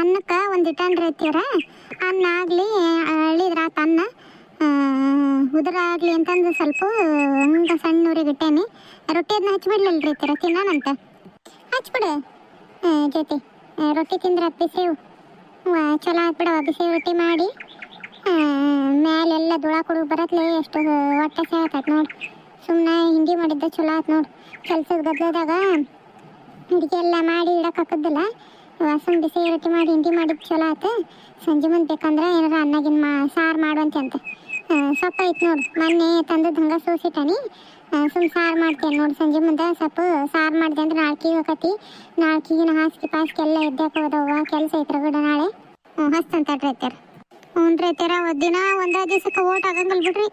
ಅನ್ನಕ್ಕೆ ಒಂದು ಇಟ್ಟನ್ರಿ ಐತಿರ ಅನ್ನ ಆಗಲಿ ಅಳಿದ್ರ ಆತ ಅನ್ನ ಉದುರಾಗಲಿ ಅಂತಂದು ಸ್ವಲ್ಪ ಹಂಗೆ ಸಣ್ಣ ಊರಿಗೆ ಇಟ್ಟೇನಿ. ರೊಟ್ಟಿ ಅದನ್ನ ಹಚ್ಬಿಡ್ಲಿಲ್ರಿ ಐತಿರ ತಿನ್ನೋಣಂತ. ಹಚ್ಬಿಡು ಜೊತೆ ರೊಟ್ಟಿ ತಿಂದ್ರೆ ಅದು ಬಿಸಿವು ಚಲೋ ಆಗ್ಬಿಡವ. ಬಿಸಿ ರೊಟ್ಟಿ ಮಾಡಿ ಮ್ಯಾಲೆಲ್ಲ ದುಳ ಕೊಡು ಬರತ್ಲೆ ಎಷ್ಟು ಹೊಟ್ಟೆ ಸೇರ್ತೈತೆ ನೋಡಿ. ಸುಮ್ಮನೆ ಹಿಂಡಿ ಮಾಡಿದ್ದ ಚಲೋ ಆಯ್ತು ನೋಡಿ. ಕೆಲ್ಸದ ಗದ್ದಲದಾಗ ಅಡುಗೆ ಎಲ್ಲ ಮಾಡಿ ಇಡಕ್ಕೆ ಹಾಕಿದ್ದಿಲ್ಲ. ಸುಮ್ಮನೆ ಬಿಸಿ ರೊಟ್ಟಿ ಮಾಡಿ ಹಿಂಡಿ ಮಾಡಿದ್ದು ಚಲೋ ಆಯ್ತು. ಸಂಜೆ ಮುಂದೆ ಬೇಕಂದ್ರೆ ಏನಾರ ಅನ್ನಗಿನ ಸಾರು ಮಾಡುವಂತೆ ಅಂತ ಸೊಪ್ಪು ಐತೆ ನೋಡಿ. ಮೊನ್ನೆ ತಂದದ್ದು ಹಂಗೆ ಸೋಸಿಟ್ಟಾನಿ. ಸುಮ್ಮನೆ ಸಾರು ಮಾಡ್ತೇನೆ ನೋಡಿ. ಸಂಜೆ ಮುಂದೆ ಸೊಪ್ಪು ಸಾರು ಮಾಡಿದೆ ಅಂದ್ರೆ ನಾಲ್ಕಿಗೆ ಹೋಗತಿ. ನಾಲ್ಕಿಗಿನ ಹಾಸಿಗೆ ಪಾಸಿಗೆ ಎಲ್ಲ ಎದ್ದಕ್ಕೆ ಹೋದವ. ಕೆಲಸ ಐತೆ ರಗಡ ನಾಳೆ ಹಸ್ತಂತ ರೈತರ. ಹ್ಞೂ ರೈತರ ದಿನ ಒಂದೇ ದಿವಸಕ್ಕೆ ಓಟ್ ಆಗಂಗಿಲ್ಲ ಬಿಡ್ರಿ.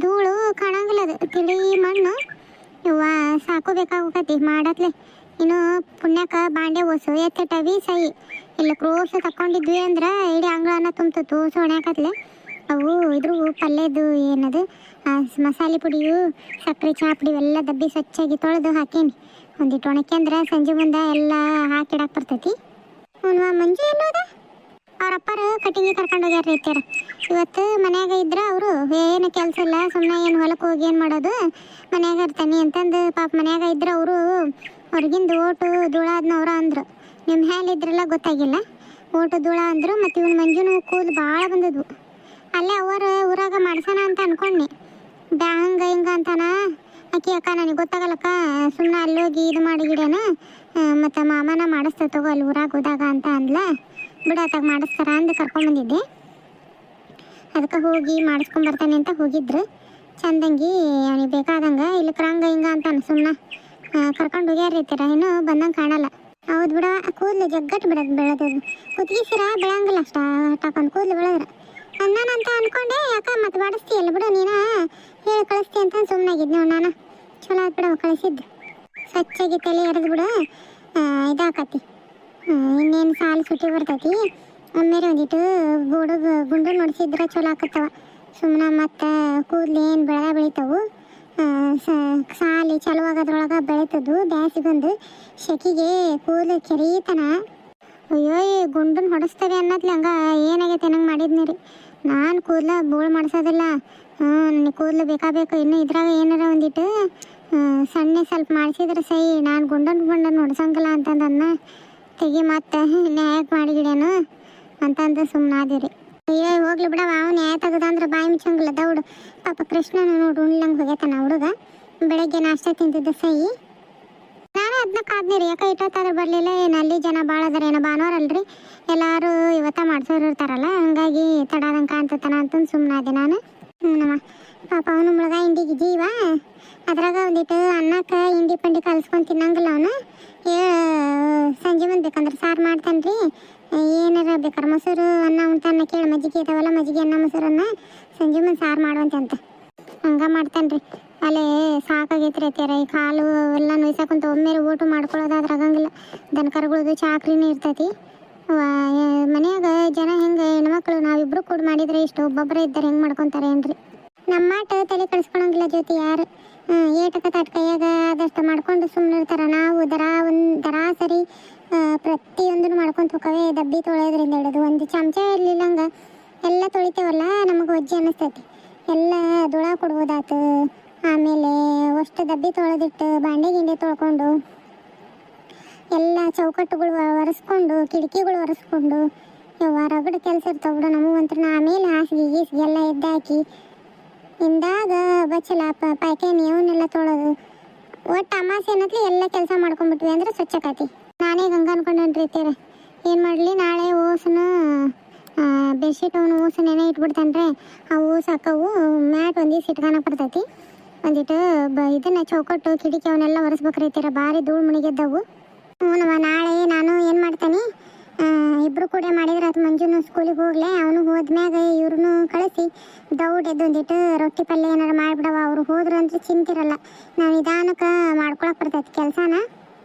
ಧೂಳು ಕಾಣಂಗಿಲ್ಲ, ಅದು ತಿಳಿ ಮಣ್ಣು ಇವ ಸಾಕೋಬೇಕಾಗತಿ ಮಾಡತ್ಲೆ. ಇನ್ನು ಪುಣ್ಯಕ್ಕೆ ಬಾಂಡೆ ಓಸು ಎತ್ತಿಟ್ಟವಿ ಸೈ ಇಲ್ಲ ಕ್ರೋಸು ತಕ್ಕೊಂಡಿದ್ವಿ ಅಂದ್ರೆ ಇಡೀ ಅಂಗಳನ್ನ ತುಂಬ್ತಿತ್ತು ಸೊಣ್ಯಾಕತ್ಲೆ. ಅವು ಇದ್ರ ಪಲ್ಯದ್ದು ಏನದು ಮಸಾಲೆ ಪುಡಿಯು ಸಕ್ಕರೆ ಚಹಾ ಪುಡಿ ಎಲ್ಲ ದಬ್ಬಿ ಸ್ವಚ್ಛಾಗಿ ತೊಳೆದು ಹಾಕೀನಿ. ಒಂದಿಟ್ಟು ಒಣಕ್ಯಂದ್ರೆ ಸಂಜೆ ಮುಂದೆ ಎಲ್ಲ ಹಾಕಿಡಕ್ಕೆ ಬರ್ತೈತಿ. ಹ್ಞೂ ಮಂಜು ಎಲ್ಲೋದ? ಅವ್ರ ಅಪ್ಪರು ಕಟ್ಟಿಗೆ ಕರ್ಕೊಂಡು ಹೋಗ್ಯಾರ ರೈತರ. ಇವತ್ತು ಮನ್ಯಾಗ ಇದ್ರೆ ಅವರು ಏನು ಕೆಲಸ ಇಲ್ಲ, ಸುಮ್ಮನೆ ಏನು ಹೊಲಕ್ಕೆ ಹೋಗಿ ಏನು ಮಾಡೋದು, ಮನ್ಯಾಗ ಇರ್ತಾನೆ ಅಂತಂದು ಪಾಪ ಮನ್ಯಾಗ ಇದ್ರೆ ಅವರು ಹೊರಗಿಂದ ಓಟು ಧೂಳ ಅದನ್ನವ್ರ ಅಂದರು. ನಿಮ್ಮ ಇದ್ರೆಲ್ಲ ಗೊತ್ತಾಗಿಲ್ಲ. ಓಟು ಧೂಳ ಅಂದರು. ಮತ್ತು ಇವನು ಮಂಜುನು ಕೂದಲು ಭಾಳ ಬಂದದ್ವು. ಅಲ್ಲೇ ಅವರ ಊರಾಗ ಮಾಡ್ಸೋಣ ಅಂತ ಅನ್ಕೊಂಡೆ. ಹಂಗೆ ಹಿಂಗೆ ಅಂತಾನ ಅಕ್ಕಿ ಅಕ್ಕ ನನಗೆ ಗೊತ್ತಾಗಲ್ಲಕ್ಕ, ಸುಮ್ಮನೆ ಅಲ್ಲೋಗಿ ಇದು ಮಾಡಿ ಗಿಡನ ಮತ್ತು ಮಾಮನ ಮಾಡಿಸ್ತಾ ತಗೋ ಅಲ್ಲಿ ಊರಾಗ ಹೋದಾಗ ಅಂತ ಅಂದ್ಲ. ಬಿಡತ್ತಾಗ ಮಾಡಿಸ್ತಾರ ಅಂದು ಕರ್ಕೊಂಬಂದಿದ್ದೆ. ಅದಕ್ಕೆ ಹೋಗಿ ಮಾಡಿಸ್ಕೊಂಬರ್ತಾನೆ ಅಂತ ಹೋಗಿದ್ರು. ಚಂದಂಗಿ ಅವನಿಗೆ ಬೇಕಾದಂಗೆ ಇಲ್ಲಿ ಕ್ರಂಗ ಹಿಂಗೆ ಅಂತಾನೆ ಸುಮ್ಮನೆ ಕರ್ಕೊಂಡು ಹೋಗ್ಯಾರ ರೀತಿರ. ಇನ್ನೂ ಬಂದಂಗೆ ಕಾಣಲ್ಲ. ಹೌದು ಬಿಡ, ಕೂದಲು ಜಗ್ಗಟ್ಟು ಬಿಡೋದು ಬೆಳೆದದು. ಕುತ್ತಿಗೆ ಸಿರ ಬೆಳಂಗಿಲ್ಲ ಅಷ್ಟ ಟಕೊಂದು ಕೂದಲು ಬೆಳೆದ್ರೆ ಅನ್ನಂತ ಅನ್ಕೊಂಡೆ. ಯಾಕೆ ಮತ್ತೆ ಮಾಡಿಸ್ತೀಯಲ್ಲ ಬಿಡು ನೀನು ಹೇಳಿ ಕಳಿಸ್ತಿ ಅಂತ ಸುಮ್ಮನಾಗಿದ್ದು ನೋಡಿ ನಾನು. ಚಲೋ ಆಯ್ತು ಬಿಡವ ಕಳಿಸಿದ್ದು. ಸ್ವಚ್ಛಾಗಿ ತಲೆ ಎರೆದು ಬಿಡು ಇದಾಕತಿ. ಇನ್ನೇನು ಸಾಲು ಸುಟ್ಟಿ ಬರ್ತೈತಿ. ಒಮ್ಮೆರೆ ಒಂದಿಟ್ಟು ಗುಂಡು ನೋಡಿಸಿದ್ರೆ ಚಲೋ ಆಕತ್ತವ. ಸುಮ್ಮನೆ ಮತ್ತು ಕೂದಲು ಏನು ಬೆಳೀತಾವು. ಸಾಲಿ ಚಲೋ ಆಗೋದ್ರೊಳಗೆ ಬೆಳೀತದ್ದು. ಬ್ಯಾಸಿಗೊಂದು ಶೆಕಿಗೆ ಕೂದಲು ಕೆರೀತನ. ಅಯ್ಯೋ ಗುಂಡನ್ನ ಹೊಡೆಸ್ತವೆ ಅನ್ನತ್ಲಿ ಹಂಗೆ ಏನಾಗೈತೆ ನಂಗೆ ಮಾಡಿದ್ನಿ ರೀ. ನಾನು ಕೂದಲ ಬೋಳು ಮಾಡಿಸೋದಿಲ್ಲ. ನನಗೆ ಕೂದಲು ಬೇಕಾಗಬೇಕು. ಇನ್ನು ಇದ್ರಾಗ ಏನಾರ ಒಂದಿಟ್ಟು ಸಣ್ಣ ಸ್ವಲ್ಪ ಮಾಡಿಸಿದ್ರೆ ಸೈ. ನಾನು ಗುಂಡನ್ನು ಹೊಡ್ಸಂಗಿಲ್ಲ ಅಂತಂದನ್ನ ತೆಗಿ ಮತ್ತೆ ನ್ಯಾಯ ಮಾಡಿಗಿಡೇನು ಅಂತಂದು ಸುಮ್ಮನಾದಿರಿ. ಅಯ್ಯೋ ಹೋಗ್ಲಿ ಬಿಡವ, ಅವ್ನು ನ್ಯಾಯ ತೆಗೆದಂದ್ರೆ ಬಾಯಿ ಮುಚ್ಚಂಗಿಲ್ಲ ದೌಡು. ಪಾಪ ಕೃಷ್ಣನ ನೋಡಿ ಉಣ್ಲಂಗೆ ಹೋಗ್ಯಾತನ ಹುಡುಗ. ಬೆಳಗ್ಗೆ ನಾಷ್ಟ ತಿಂತಿದ್ದ ಸೈ. ನಾನು ಅದನ್ನ ಕಾದ್ನಿರಿ. ಯಾಕೆ ಇಟ್ಟೊತ್ತಾದ್ರೆ ಬರಲಿಲ್ಲ. ಏನು ಅಲ್ಲಿ ಜನ ಭಾಳ ಅದಾರ ಏನೋ ಭಾನುವಾರ ಅಲ್ರಿ, ಎಲ್ಲರೂ ಇವತ್ತ ಮಾಡ್ಸೋರು ಇರ್ತಾರಲ್ಲ, ಹಂಗಾಗಿ ತಡಾದಂಗೆ ಕಾಣ್ತತನ ಅಂತಂದು ಸುಮ್ಮನಾದೆ ನಾನು. ನಮ್ಮ ಪಾಪ ಅವನು ಮುಳುಗ ಹಿಂಡಿಗೆ ಜೀವ. ಅದ್ರಾಗ ಒಂದಿಟ್ಟು ಅನ್ನಕ್ಕೆ ಹಿಂಡಿ ಪಂಡಿ ಕಲ್ಸ್ಕೊಂಡು ತಿನ್ನಂಗಿಲ್ಲ ಅವನು. ಸಂಜೆ ಮುಂದೆ ಬೇಕಂದ್ರೆ ಸಾರು ಮಾಡ್ತಾನೆ ರೀ. ಏನಾರ ಬೇಕಾರೆ ಮೊಸರು ಅನ್ನ ಉಣ್ತಾನ ಕೇಳಿ. ಮಜ್ಜಿಗೆ ಇದಾವಲ್ಲ, ಮಜ್ಜಿಗೆ ಅನ್ನ ಮೊಸರನ್ನ ಸಂಜೆ ಮುಂದೆ ಸಾರು ಮಾಡುವಂತೆ ಅಂತ ಹಂಗೆ ಮಾಡ್ತಾನೆ ರೀ. ಅಲ್ಲೇ ಸಾಕಾಗೈತ್ರಿ ಅತ್ಯಾರ. ಈ ಕಾಲು ಎಲ್ಲ ನೋಯ್ಸಾಕಂತ ಒಮ್ಮೆರೆ ಊಟ ಮಾಡ್ಕೊಳ್ಳೋದಾದ್ರೆ ಆಗಂಗಿಲ್ಲ. ದನಕರುಗಳದು ಚಾಕ್ರಿನೇ ಇರ್ತೈತಿ. ಮನ್ಯಾಗ ಜನ ಹೆಂಗೆ ಹೆಣ್ಮಕ್ಳು ನಾವಿಬ್ರು ಕೂಡ ಮಾಡಿದ್ರೆ ಇಷ್ಟು ಒಬ್ಬೊಬ್ಬರೇ ಇದ್ದಾರೆ ಹೆಂಗೆ ಮಾಡ್ಕೊತಾರೆ ಏನ್ರಿ. ನಮ್ಮ ಮಾಟ ತಲೆ ಕಳಿಸ್ಕೊಳಂಗಿಲ್ಲ ಜೊತೆ ಯಾರು. ಏಟಕ ತಟ್ ಕೈಯಾಗ ಆದಷ್ಟು ಮಾಡ್ಕೊಂಡು ಸುಮ್ಮನೆ ಇರ್ತಾರೆ. ನಾವು ದರಾ ಸರಿ ಪ್ರತಿಯೊಂದನ್ನು ಮಾಡ್ಕೊಂಡು ಹೋಗವೇ. ಡಬ್ಬಿ ತೊಳೆಯೋದ್ರಿಂದ ಹಿಡಿದು ಒಂದು ಚಮಚ ಇರಲಿಲ್ಲಂಗೆ ಎಲ್ಲ ತೊಳಿತೇವಲ್ಲ, ನಮಗೆ ಒಜ್ಜೆ ಅನ್ನಿಸ್ತೈತಿ. ಎಲ್ಲ ದುಳ ಕೊಡ್ಬೋದಾತು. ಆಮೇಲೆ ಅಷ್ಟು ಡಬ್ಬಿ ತೊಳೆದಿಟ್ಟು ಬಾಂಡೆ ಗಿಂಡೆ ತೊಳ್ಕೊಂಡು ಎಲ್ಲ ಚೌಕಟ್ಟುಗಳು ಒರೆಸ್ಕೊಂಡು ಕಿಟಕಿಗಳು ಒರೆಸ್ಕೊಂಡು ರಗಡ ಕೆಲಸ ಇರ್ತಾವೆ ಬಿಡು ನಮಗಂತ್ರ. ಆಮೇಲೆ ಹಾಸಿಗೆ ಗೀಸಿಗೆ ಎಲ್ಲ ಎದ್ದಾಕಿ ಇಂದಾಗ ಬಚ್ಚಲ ಪಾಯ್ಕಾನಿ ಅವನ್ನೆಲ್ಲ ತೊಳೋದು. ಒಟ್ಟು ಅಮಾಸೆ ಅನ್ನತ್ಲಿ ಎಲ್ಲ ಕೆಲಸ ಮಾಡ್ಕೊಂಡ್ಬಿಟ್ವಿ ಅಂದ್ರೆ ಸ್ವಚ್ಛಕತಿ. ನಾನೇ ಗಂಗ ಅನ್ಕೊಂಡೇನ್ರಿ ಇರ್ತೀರ. ಏನು ಮಾಡಲಿ, ನಾಳೆ ಓಸನ ಬೆಡ್ಶೀಟ್ ಅವನು ಓಸು ನೆನೆ ಇಟ್ಬಿಡ್ತಾನೆ. ಆ ಓಸು ಹಾಕವು ಮ್ಯಾಟ್ ಒಂದು ದಿವ್ಸ ಇಟ್ಕೊಳಕ್ಕೆ ಬರ್ತೈತಿ. ಒಂದಿಟ್ಟು ಇದನ್ನ ಚೌಕಟ್ಟು ಕಿಟಕಿ ಅವನ್ನೆಲ್ಲ ಒರೆಸ್ಬೇಕ್ರಿ ಇರ್ತೀರ. ಭಾರಿ ಧೂಳು ಮುಣಿಗಿದ್ದವು. ಹ್ಞೂ ನಾಳೆ ನಾನು ಏನು ಮಾಡ್ತೇನೆ, ಇಬ್ಬರು ಕೂಡ ಮಾಡಿದ್ರೆ ಅದು ಮಂಜುನು ಸ್ಕೂಲಿಗೆ ಹೋಗ್ಲೆ. ಅವನು ಹೋದ್ಮ್ಯಾಗ ಇವ್ರನ್ನೂ ಕಳಿಸಿ ದೌಡ್ ಎದ್ದೊಂದಿಟ್ಟು ರೊಟ್ಟಿ ಪಲ್ಯ ಏನಾರು ಮಾಡಿಬಿಡವ. ಅವರು ಹೋದ್ರು ಅಂದ್ರೆ ಚಿಂತಿರಲ್ಲ. ನಾವು ನಿಧಾನಕ್ಕೆ ಮಾಡ್ಕೊಳಕ್ಕೆ ಬರ್ತೈತಿ ಕೆಲಸನ.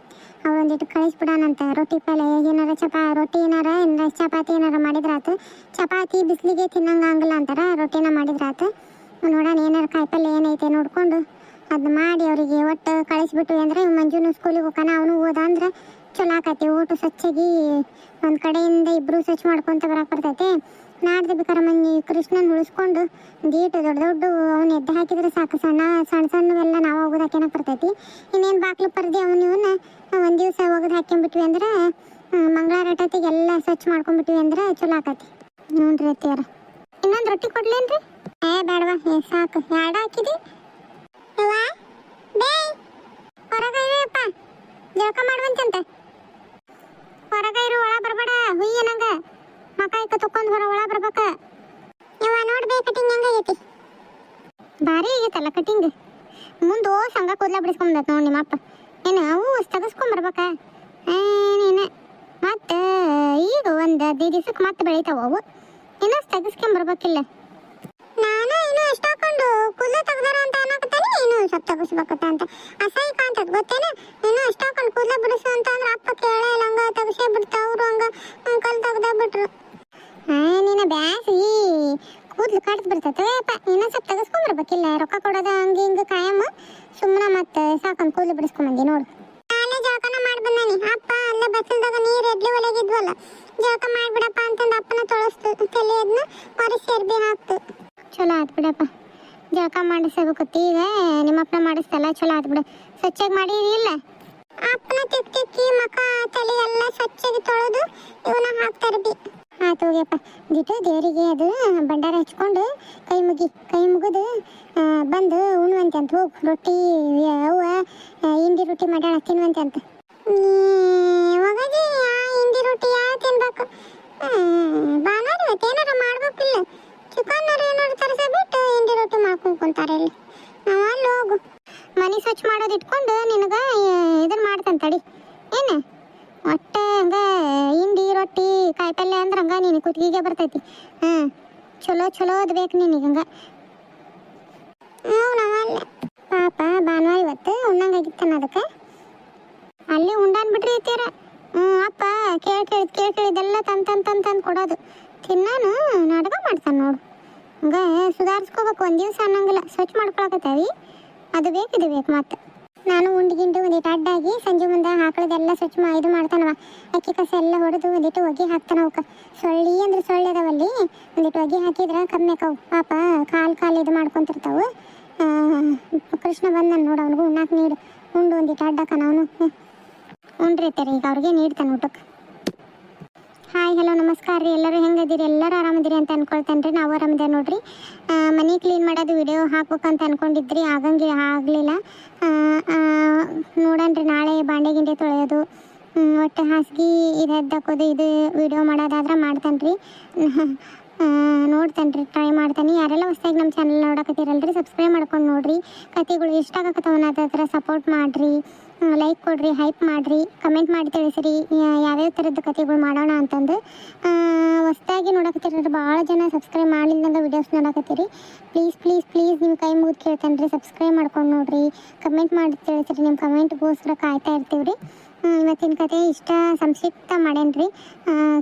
ಅವರೊಂದಿಟ್ಟು ಕಳಿಸ್ಬಿಡೋಣಂತ. ರೊಟ್ಟಿ ಪಲ್ಯ ಏನಾರ ರೊಟ್ಟಿ ಏನಾರ ಚಪಾತಿ ಏನಾರ ಮಾಡಿದ್ರಾತು. ಚಪಾತಿ ಬಿಸಿಲಿಗೆ ತಿನ್ನಂಗೆ ಆಗಲ್ಲ ಅಂತಾರ. ರೊಟ್ಟಿನ ಮಾಡಿದ್ರಾತು. ನೋಡೋಣ ಏನಾರು ಕಾಯಿಪಲ್ಯ ಏನೈತೆ ನೋಡಿಕೊಂಡು ಅದನ್ನ ಮಾಡಿ ಅವರಿಗೆ ಒಟ್ಟು ಕಳಿಸ್ಬಿಟ್ಟು ಅಂದರೆ ಮಂಜುನು ಸ್ಕೂಲಿಗೆ ಹೋಗೋಣ. ಅವನು ಹೋದ ಅಂದ್ರೆ ಚಲೋ ಆಕತಿ. ಊಟ ಸ್ವಚ್ಛಾಗಿ ಒಂದು ಕಡೆಯಿಂದ ಇಬ್ಬರು ಸ್ವಚ್ಛ ಮಾಡ್ಕೊತ ಬರಕ್ಕೆ ಬರ್ತೈತೆ. ನಾಡ್ದು ಬೇಕಾರೆ ಮನೆ ಕೃಷ್ಣನ ಉಳಿಸ್ಕೊಂಡು ದೀಟು ದೊಡ್ಡ ದೊಡ್ಡ ಅವನ್ನ ಎದ್ದು ಹಾಕಿದ್ರೆ ಸಾಕು. ಸಣ್ಣ ಸಣ್ಣವೆಲ್ಲ ನಾವು ಒಗದು ಹಾಕ್ಯನಕ್ಕೆ ಬರ್ತೈತಿ. ಇನ್ನೇನು ಬಾಕ್ಲು ಪರ್ದಿ ಅವನು ಇವನ್ನ ಒಂದು ದಿವಸ ಒಗದು ಹಾಕ್ಕೊಂಬಿಟ್ವಿ ಅಂದ್ರೆ ಮಂಗಳವಾರ ಅಟತಿಗೆ ಎಲ್ಲ ಸ್ವಚ್ಛ ಮಾಡ್ಕೊಂಡ್ಬಿಟ್ವಿ ಅಂದ್ರೆ ಚಲೋ ಆಕತಿ. ನೋಡ್ರಿ ಅತ್ತಿಯರ ಇನ್ನೊಂದು ರೊಟ್ಟಿ ಕೊಡ್ಲೇನ್ರಿ? ಬೇಡವಾ, ಸಾಕು. ಎರಡು ಹಾಕಿದಿ ಹೊರಗಪ್ಪ ಜಳಕ ಮಾಡುವಂತಂತ. ಹೊರಗೈರು ಒಳ ಬರ್ಬೇಡ. ಹುಯ್ಯ ನಂಗ ಮಕಾಯ್ಕ ತಕ್ಕೊಂಡ್ ಒಳ ಬರ್ಬೇಕ. ಇವ ನೋಡ್ಬೇ ಕಟಿಂಗ್ ಹೆಂಗಾಗೈತಿ? ಭಾರಿ ಆಗೈತಲ್ಲ ಕಟಿಂಗ್. ಮುಂದೆ ಸಂಘ ಕೂದಲ ಬಿಡಿಸ್ಕೊಂಬಂದತ್ ನೋಡಿ ನಿಮ್ಮಪ್ಪ. ಏನು ಅವು ತೆಗಸ್ಕೊಂಬರ್ಬೇಕ ನೀನು. ಮತ್ತೆ ಈಗ ಒಂದು 15 ದಿವ್ಸಕ್ಕೆ ಮತ್ತೆ ಬೆಳಿತಾವ ಅವು. ಇನ್ನೂ ತೆಗಸ್ಕೊಂಬರ್ಬೇಕಿಲ್ಲ. ನಾನು ಇನ್ನೂ ಎಷ್ಟು ಹಾಕೊಂಡು ಕೂದಲು ತೆಗ್ದಾರ ಅಂತ ಅನ್ನಕತ್ತಾನೆ. ಇನ್ನೂ ಸ್ವಲ್ಪ ತೆಗಿಸ್ಬೇಕತ್ತ ಅಂತ ಅಸಹ್ಯ ಕಾಣ್ತದ ಗೊತ್ತೇನೆ. ಇನ್ನೂ ಎಷ್ಟು ಹಾಕೊಂಡು ಕೂದಲು ಬಿಡಿಸು ಅಂತ ಅಂದ್ರೆ ಅಪ್ಪ ಕೇಳೇ ಇಲ್ಲ. ಹಂಗ ತೆಗಿಸೇ ಬಿಡ್ತಾ ಅವರು ಹಂಗ ಕಲ್ ತೆಗ್ದ ಬಿಟ್ರು. ನೀನು ಬ್ಯಾಸಿ ಕೂದಲು ಕಾಡ್ದು ಬಿಡ್ತೈತಪ್ಪ. ಇನ್ನೂ ಸ್ವಲ್ಪ ತೆಗಿಸ್ಕೊಂಬರ್ಬೇಕಿಲ್ಲ. ರೊಕ್ಕ ಕೊಡೋದ ಹಂಗೆ ಹಿಂಗೆ ಕಾಯಮ್ಮ. ಸುಮ್ಮನೆ ಮತ್ತೆ ಸಾಕೊಂಡು ಕೂದಲು ಬಿಡಿಸ್ಕೊಂಬಂದಿ ನೋಡು. ನಾಳೆ ಜಳಕನ ಮಾಡಿ ಬಂದಾನಿ. ಅಪ್ಪ ಅಲ್ಲೇ ಬಸ್ಸಲ್ದಾಗ ನೀರು ಎಡ್ಲಿ ಒಳಗಿದ್ವಲ್ಲ, ಜಳಕ ಮಾಡ್ಬಿಡಪ್ಪ ಅಂತಂದು ಅಪ್ಪನ ತೊಳಸ್ತು. ತಲೆ ಅದನ್ನ ಒರೆಸಿ ಅರ್ಬಿ ಹಾಕ್ತು. ಚಲೋ ಆಯ್ತು ಬಿಡಪ್ಪ. ಜಳಕ ಮಾಡಿಸಬೇಕತ್ತಿ. ಈಗ ನಿಮ್ಮಪ್ಪನ ಮಾಡಿಸ್ತಲ್ಲ, ಚಲೋ ಆಯ್ತು ಬಿಡ. ಸ್ವಚ್ಛಾಗಿ ಮಾಡಿರಿಲ್ಲ? ಅಪ್ಪನ ತಿಕ್ಕಿ ಮಖ ತಲೆ ಎಲ್ಲ ಸ್ವಚ್ಛಾಗಿ ತೊಳೆದು ಇವನ್ನ ಹಾಕ್ತಾರೆ ಬಿ. ಆಯ್ತು ಹೋಗ್ಯಪ್ಪ. ದಿಟ್ಟು ದೇವರಿಗೆ ಅದು ಭಂಡಾರ ಹಚ್ಕೊಂಡು ಕೈ ಮುಗಿದು ಬಂದು ಉಣ್ವಂತೆ ಅಂತ ಹೋಗು. ರೊಟ್ಟಿ ಅವ್ವ ಹಿಂಡಿ ರೊಟ್ಟಿ ಮಾಡ್ಯಾಳ ತಿನ್ವಂತೆ ಅಂತ. ಹೋಗದಿ ಹಿಂಡಿ ರೊಟ್ಟಿ ಯಾವ ತಿನ್ಬೇಕು? ಭಾನುವಾರ ಇವತ್ತು ಏನಾರ ಮಾಡ್ಬೇಕಿಲ್ಲ. ಚಿಕನ್ ಏನಾರು ತರಿಸ್ಬಿಟ್ಟು ಹಿಂಡಿ ರೊಟ್ಟಿ ಮಾಡ್ಕೊಂಡು ಕುಂತಾರೆ ಇಲ್ಲಿ. ನಾವು ಅಲ್ಲಿ ಹೋಗು. ಮನೆ ಸ್ವಚ್ಛ ಮಾಡೋದು ಇಟ್ಕೊಂಡು ನಿನಗೆ ಇದನ್ನ ಮಾಡ್ತಂತಡಿ. ಏನು ಒಟ್ಟೆ ಹಂಗೆ ಹಿಂಡಿ ರೊಟ್ಟಿ ಕಾಯಿಪಲ್ಯ ಅಂದ್ರೆ ಹಂಗೆ ನೀನು ಕುತ್ತಿಗೆಗೆ ಬರ್ತೈತಿ. ಚಲೋದು ಬೇಕು ನಿನಗೆ ಹಂಗೆ. ನಾವಲ್ಲ ಪಾಪ ಭಾನುವಾರ ಇವತ್ತು ಉಣ್ಣಂಗಾಗಿತ್ತಾನ. ಅದಕ್ಕೆ ಅಲ್ಲಿ ಉಂಡಾನ್ಬಿಟ್ರಿ ಐತೀರ. ಅಪ್ಪ ಕೇಳಿದ್ದೆಲ್ಲ ತಂದು ಕೊಡೋದು ತಿನ್ನಾನು ನಾಟಕ ಮಾಡ್ತಾನೆ ನೋಡು. ಹಂಗೆ ಸುಧಾರಿಸ್ಕೋಬೇಕು. ಒಂದು ದಿವಸ ಅನ್ನಂಗಿಲ್ಲ. ಸ್ವಚ್ಛ ಮಾಡ್ಕೊಳಕತ್ತಾವಿ. ಅದು ಇದು ಬೇಕು ಮತ್ತೆ. ನಾನು ಉಂಡಿಗಿಂಡು ಒಂದಿಟ್ಟು ಅಡ್ಡಾಗಿ ಸಂಜೆ ಮುಂದೆ ಹಾಕಳದೆಲ್ಲ ಸ್ವಚ್ಛ ಇದು ಮಾಡ್ತಾನವ. ಅಕ್ಕಿ ಕಸ ಎಲ್ಲ ಹೊಡೆದು ಒಂದಿಟ್ಟು ಒಗಿ ಹಾಕ್ತಾನ. ಅವಕ್ಕೆ ಸೊಳ್ಳಿ ಅಂದ್ರೆ ಸೊಳ್ಳೆ ಅದಾವಲ್ಲಿ. ಒಂದಿಟ್ಟು ಒಗಿ ಹಾಕಿದ್ರೆ ಕಮ್ಮಿ ಆಕವು. ಪಾಪ ಕಾಲು ಇದು ಮಾಡ್ಕೊತಿರ್ತಾವು. ಕೃಷ್ಣ ಬಂದನು ನೋಡು. ಅವ್ನಿಗೂ ಉಣ್ಣಾಕ ನೀಡು. ಉಂಡು ಒಂದಿಟ್ಟು ಅಡ್ಡಾಕನ ಅವನು. ಉಂಡ್ರಿರ್ತಾರೆ ಈಗ ಅವ್ರಿಗೆ ನೀಡ್ತಾನೆ ಊಟಕ್ಕೆ. ಹಾಯ್ ಹಲೋ ನಮಸ್ಕಾರ ರೀ. ಎಲ್ಲರೂ ಹೆಂಗದಿರಿ? ಎಲ್ಲರೂ ಆರಾಮದಿರಿ ಅಂತ ಅನ್ಕೊಳ್ತೇನೆ ರೀ. ನಾವು ಆರಾಮದೇ ನೋಡ್ರಿ. ಮನೆ ಕ್ಲೀನ್ ಮಾಡೋದು ವಿಡಿಯೋ ಹಾಕ್ಬೇಕಂತ ಅನ್ಕೊಂಡಿದ್ರಿ. ಆಗಲಿಲ್ಲ. ನೋಡನ್ರಿ ನಾಳೆ ಬಾಂಡೆ ಗಿಂಡೆ ತೊಳೆಯೋದು, ಒಟ್ಟು ಹಾಸಿಗೆ ಇದು ಎದ್ದಾಕೋದು ಇದು ವಿಡಿಯೋ ಮಾಡೋದಾದ್ರೆ ಮಾಡ್ತಾನೆ ರೀ. ನೋಡ್ತಾನೆ ರೀ, ಟ್ರೈ ಮಾಡ್ತಾನೆ. ಯಾರೆಲ್ಲ ಹೊಸದಾಗಿ ನಮ್ಮ ಚಾನಲ್ ನೋಡಕತ್ತೀರಲ್ರಿ ಸಬ್ಸ್ಕ್ರೈಬ್ ಮಾಡ್ಕೊಂಡು ನೋಡಿರಿ. ಕತೆಗಳು ಇಷ್ಟ ಆಗಕತ್ತವನ್ನ ಅದರ ಸಪೋರ್ಟ್ ಮಾಡಿರಿ, ಲೈಕ್ ಕೊಡ್ರಿ, ಹೈಪ್ ಮಾಡಿರಿ, ಕಮೆಂಟ್ ಮಾಡಿ ತಿಳಿಸಿರಿ ಯಾವ್ಯಾವ ಥರದ್ದು ಕತೆಗಳು ಮಾಡೋಣ ಅಂತಂದು. ಹೊಸದಾಗಿ ನೋಡಕತ್ತೀರ ಭಾಳ ಜನ ಸಬ್ಸ್ಕ್ರೈಬ್ ಮಾಡಿಲ್ದಂಗೆ ವೀಡಿಯೋಸ್ ನೋಡಕತ್ತೀರಿ. ಪ್ಲೀಸ್ ನಿಮ್ಮ ಕೈ ಮುಗಿದು ಕೇಳ್ತಾನೆ ರೀ, ಸಬ್ಸ್ಕ್ರೈಬ್ ಮಾಡ್ಕೊಂಡು ನೋಡಿರಿ, ಕಮೆಂಟ್ ಮಾಡಿ ತಿಳಿಸಿರಿ. ನಿಮ್ಮ ಕಮೆಂಟ್ಗೋಸ್ಕರ ಕಾಯ್ತಾ ಇರ್ತೀವಿ ರೀ. ಇವತ್ತಿನ ಕತೆ ಇಷ್ಟ ಸಂಕ್ಷಿಪ್ತ ಮಾಡೇನ್ರಿ.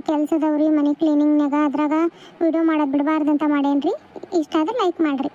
ಕೆಲಸದವ್ರಿ ಮನೆ ಕ್ಲೀನಿಂಗ್ನಾಗ ಅದ್ರಾಗ ವಿಡಿಯೋ ಮಾಡೋದು ಬಿಡಬಾರ್ದಂತ ಮಾಡೇನ್ರಿ. ಇಷ್ಟ ಆದ್ರೆ ಲೈಕ್ ಮಾಡಿರಿ.